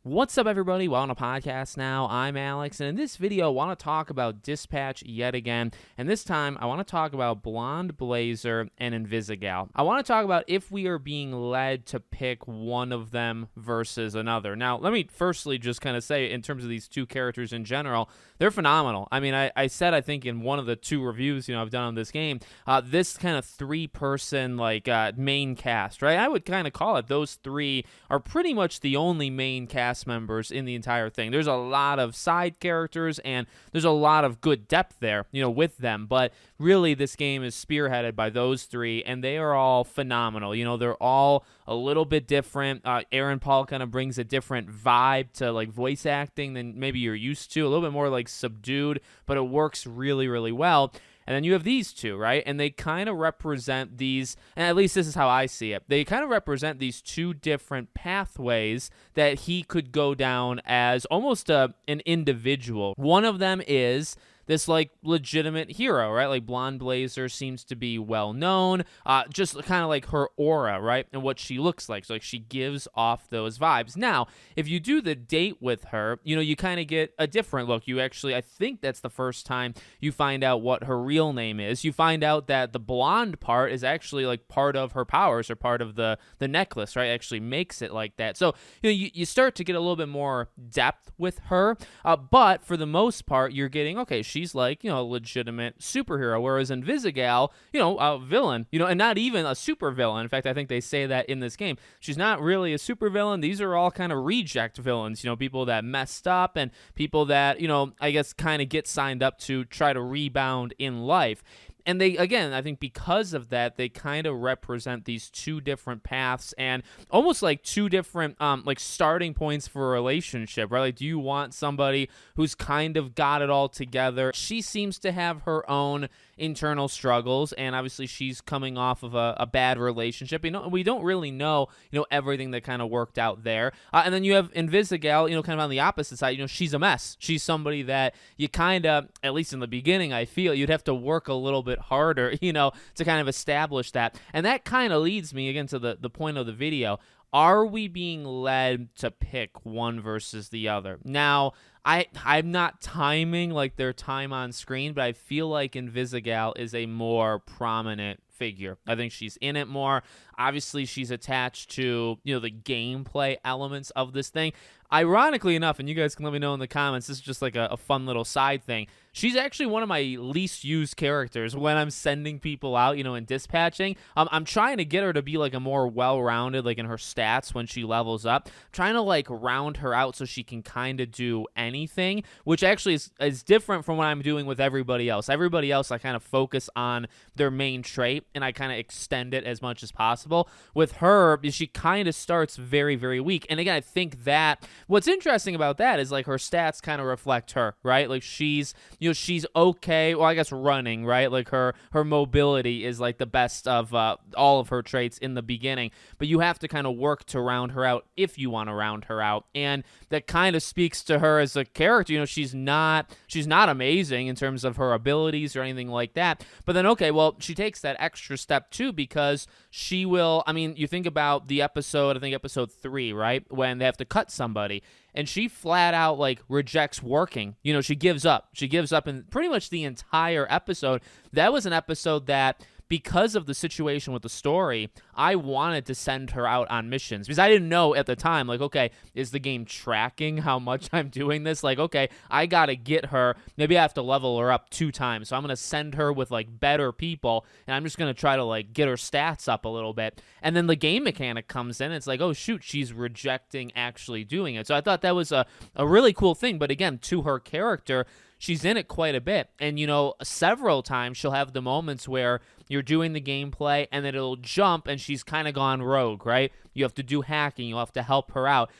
What's up, everybody? Well, on a podcast now, I'm Alex, and in this video, I want to talk about Dispatch yet again, and this time, I want to talk about Blond, Blazer, and Invisigal. I want to talk about if we are being led to pick one of them versus another. Now, let me firstly just kind of say, in terms of these two characters in general, they're phenomenal. I mean, I said, I think, in one of the two reviews, I've done on this game, this kind of three-person, main cast, right? I would kind of call it, those three are pretty much the only main cast members in the entire thing. There's a lot of side characters and there's a lot of good depth there, with them, but really this game is spearheaded by those three and they are all phenomenal. They're all a little bit different. Aaron Paul kind of brings a different vibe to voice acting than maybe you're used to, a little bit more subdued, but it works really, really well. And then you have these two, right? And they kind of represent these, and at least this is how I see it, they kind of represent these two different pathways that he could go down as almost an individual. One of them is this legitimate hero, right? Blonde Blazer seems to be well known, just kind of her aura, right? And what she looks like. So she gives off those vibes. Now, if you do the date with her, you kind of get a different look. You actually, I think that's the first time you find out what her real name is. You find out that the blonde part is actually part of her powers or part of the necklace, right? It actually makes it like that. So, you start to get a little bit more depth with her, but for the most part, you're getting, okay, she's a legitimate superhero, whereas Invisigal, a villain, and not even a super villain. In fact, I think they say that in this game. She's not really a super villain. These are all kind of reject villains, people that messed up and people that, I guess kind of get signed up to try to rebound in life. And they, again, I think because of that, they kind of represent these two different paths and almost two different, starting points for a relationship, right? Do you want somebody who's kind of got it all together? She seems to have her own internal struggles, and obviously she's coming off of a bad relationship. We don't really know, everything that kind of worked out there. And then you have Invisigal, kind of on the opposite side. She's a mess. She's somebody that you kind of, at least in the beginning, I feel you'd have to work a little bit harder, to kind of establish that. And that kind of leads me again to the point of the video. Are we being led to pick one versus the other? Now, I'm not timing their time on screen, but I feel like Invisigal is a more prominent figure. I think she's in it more. Obviously, she's attached to, the gameplay elements of this thing. Ironically enough, and you guys can let me know in the comments, this is just a fun little side thing. She's actually one of my least used characters when I'm sending people out, in dispatching. I'm trying to get her to be a more well-rounded, in her stats when she levels up. I'm trying to round her out so she can kind of do anything, which actually is different from what I'm doing with everybody else. Everybody else, I kind of focus on their main trait and I kind of extend it as much as possible. With her, she kind of starts very, very weak. And again, I think that what's interesting about that is her stats kind of reflect her, right? She's okay. Well, I guess running, right? Her mobility is the best of all of her traits in the beginning, but you have to kind of work to round her out if you want to round her out. And that kind of speaks to her as a character. She's not amazing in terms of her abilities or anything like that. But then, okay, well, she takes that extra step too, because she will, you think about the episode, I think episode 3, right? When they have to cut somebody. And she flat out rejects working. She gives up. She gives up in pretty much the entire episode. That was an episode that, because of the situation with the story, I wanted to send her out on missions because I didn't know at the time, okay, is the game tracking how much I'm doing this? Okay, I got to get her. Maybe I have to level her up 2 times. So I'm going to send her with better people and I'm just going to try to get her stats up a little bit. And then the game mechanic comes in. It's oh shoot, she's rejecting actually doing it. So I thought that was a really cool thing. But again, to her character, she's in it quite a bit. And, several times she'll have the moments where you're doing the gameplay and then it'll jump and she's kind of gone rogue, right? You have to do hacking. You have to help her out.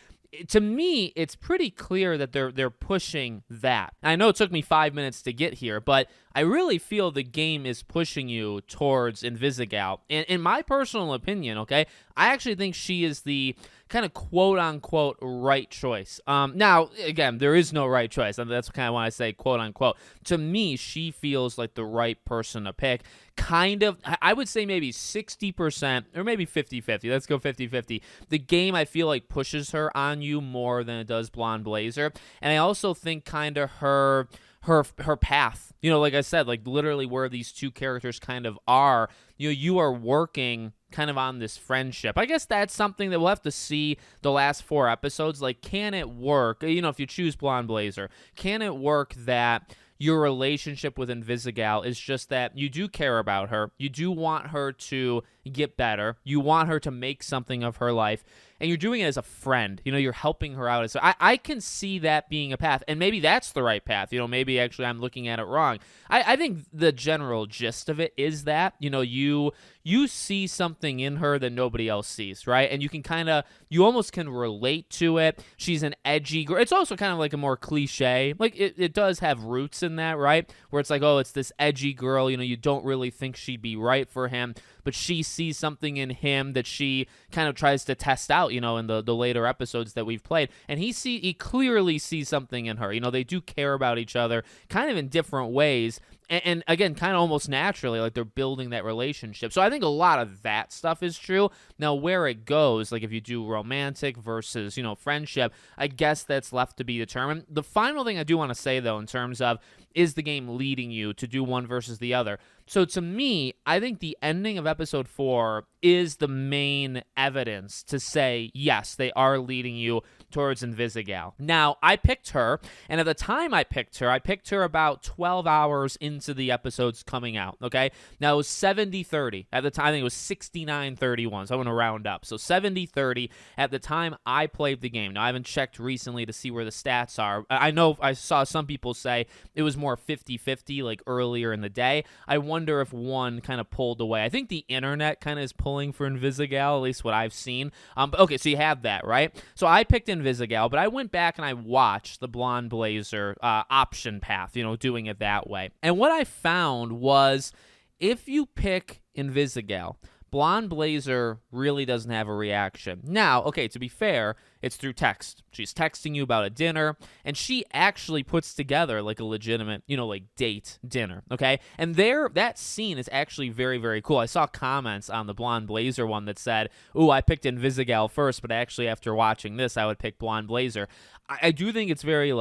To me, it's pretty clear that they're pushing that. I know it took me 5 minutes to get here, but I really feel the game is pushing you towards Invisigal. And in my personal opinion, okay, I actually think she is the kind of quote-unquote right choice. Now, again, there is no right choice. And that's kind of when I say quote-unquote. To me, she feels like the right person to pick. Kind of, I would say maybe 60% or maybe 50-50. Let's go 50-50. The game, I feel like, pushes her on you more than it does Blonde Blazer. And I also think kind of her path, like I said, like literally where these two characters kind of are, you are working kind of on this friendship. I guess that's something that we'll have to see the last 4 episodes. Like, can it work? If you choose Blonde Blazer, can it work that your relationship with Invisigal is just that you do care about her, you do want her to get better, you want her to make something of her life, and you're doing it as a friend. You're helping her out. So I can see that being a path, and maybe that's the right path. Maybe actually I'm looking at it wrong. I think the general gist of it is that, you see something in her that nobody else sees, right? And you almost can relate to it. She's an edgy girl. It's also kind of like a more cliche. Like, it does have roots in that, right? Where it's like, oh, it's this edgy girl, you don't really think she'd be right for him, but she sees something in him that she kind of tries to test out, in the later episodes that we've played. And he clearly sees something in her. They do care about each other kind of in different ways. And again, kind of almost naturally, like they're building that relationship. So I think a lot of that stuff is true. Now, where it goes, like if you do romantic versus, friendship, I guess that's left to be determined. The final thing I do want to say, though, in terms of, is the game leading you to do one versus the other? So to me, I think the ending of episode 4 is the main evidence to say, yes, they are leading you towards Invisigal. Now, I picked her, and at the time I picked her about 12 hours into the episodes coming out, okay? Now, it was 70-30. At the time, I think it was 69-31, so I'm going to round up. So 70-30 at the time I played the game. Now, I haven't checked recently to see where the stats are. I know I saw some people say it was more 50-50, like earlier in the day. I wonder if one kind of pulled away. I think the internet kind of is pulling for Invisigal, at least what I've seen. But okay, so you have that, right? So I picked Invisigal, but I went back and I watched the Blonde Blazer option path, doing it that way. And what I found was, if you pick Invisigal, Blonde Blazer really doesn't have a reaction. Now, okay, to be fair, it's through text. She's texting you about a dinner, and she actually puts together like a legitimate, like date dinner, okay? And that scene is actually very, very cool. I saw comments on the Blonde Blazer one that said, ooh, I picked Invisigal first, but actually after watching this, I would pick Blonde Blazer. I do think it's very,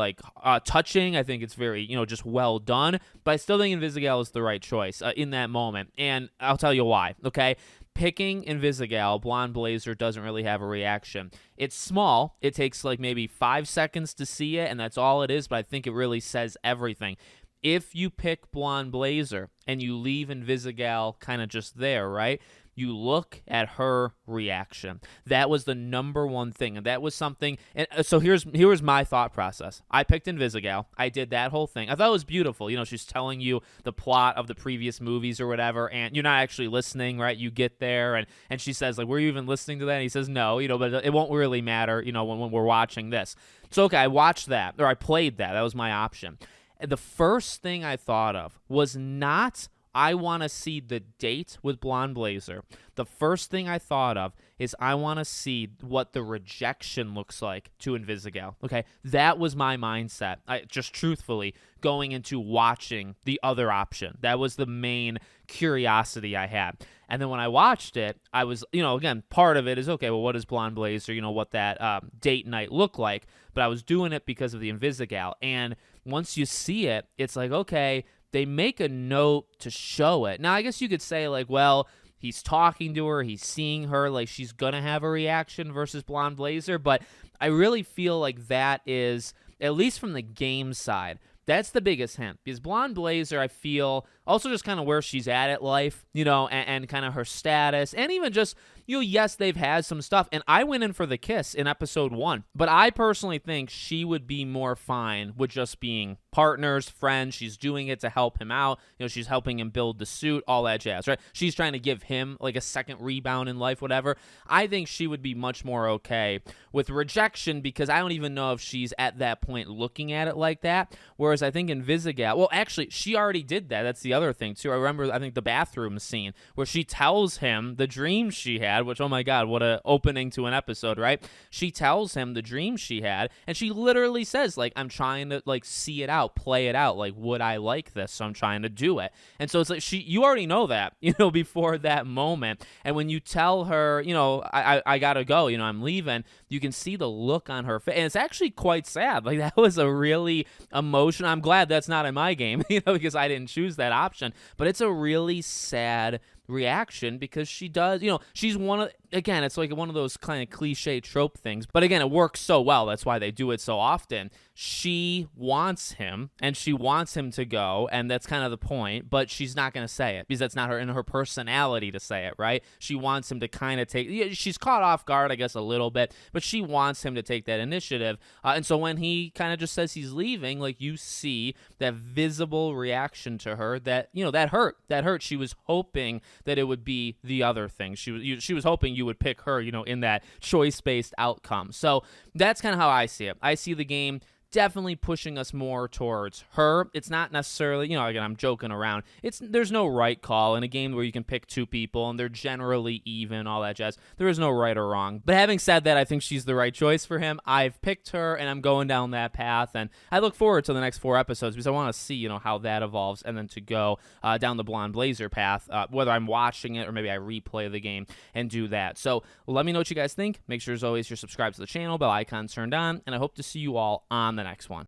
touching. I think it's very, just well done, but I still think Invisigal is the right choice in that moment, and I'll tell you why, okay? Picking Invisigal, Blonde Blazer doesn't really have a reaction. It's small. It takes maybe 5 seconds to see it, and that's all it is, but I think it really says everything. If you pick Blonde Blazer and you leave Invisigal kind of just there, right? You look at her reaction. That was the number one thing, and that was something. And so here's my thought process. I picked Invisigal. I did that whole thing. I thought it was beautiful. She's telling you the plot of the previous movies or whatever, and you're not actually listening, right? You get there, and she says, were you even listening to that? And he says, no, but it won't really matter, when we're watching this. So okay, I watched that, or I played that. That was my option. And the first thing I thought of was not, I want to see the date with Blonde Blazer. The first thing I thought of is I want to see what the rejection looks like to Invisigal. Okay, that was my mindset. Just truthfully going into watching the other option. That was the main curiosity I had. And then when I watched it, I was, again, part of it is, okay, well, what is Blonde Blazer? What that date night look like? But I was doing it because of the Invisigal. And once you see it, it's like, okay, they make a note to show it. Now, I guess you could say, well, he's talking to her, he's seeing her, she's going to have a reaction versus Blonde Blazer, but I really feel like that is, at least from the game side, that's the biggest hint. Because Blonde Blazer, I feel, also just kind of where she's at life, and kind of her status, and even just yes, they've had some stuff, and I went in for the kiss in episode 1, but I personally think she would be more fine with just being partners, friends. She's doing it to help him out. She's helping him build the suit, all that jazz, right? She's trying to give him like a second rebound in life, whatever. I think she would be much more okay with rejection, because I don't even know if she's at that point looking at it like that. Whereas I think Invisigal, well, actually, she already did that. That's the other thing, too. I remember, I think, the bathroom scene where she tells him the dream she had, which, oh my God, what a opening to an episode, right? She tells him the dream she had, and she literally says, like, I'm trying to, like, see it out, play it out. Like, would I like this? So I'm trying to do it. And so it's like, you already know that, before that moment. And when you tell her, I gotta go, I'm leaving, you can see the look on her face. And it's actually quite sad. Like, that was a really emotional. I'm glad that's not in my game, because I didn't choose that option. But it's a really sad reaction, because she does, she's one of, again, it's like one of those kind of cliche trope things, but again, it works so well. That's why they do it so often. She wants him, and she wants him to go, and that's kind of the point, but she's not going to say it, because that's not in her personality to say it, right? She wants him to kind of she's caught off guard, I guess, a little bit, but she wants him to take that initiative. And so when he kind of just says he's leaving, like, you see that visible reaction to her that, that hurt. She was hoping that it would be the other thing. She was hoping you would pick her, in that choice-based outcome. So that's kind of how I see it. I see the game definitely pushing us more towards her. It's not necessarily, again, I'm joking around. There's no right call in a game where you can pick two people and they're generally even, all that jazz. There is no right or wrong. But having said that, I think she's the right choice for him. I've picked her, and I'm going down that path, and I look forward to the next 4 episodes, because I want to see, how that evolves, and then to go down the Blonde Blazer path, whether I'm watching it or maybe I replay the game and do that. So let me know what you guys think. Make sure, as always, you're subscribed to the channel, bell icon turned on, and I hope to see you all on the next one.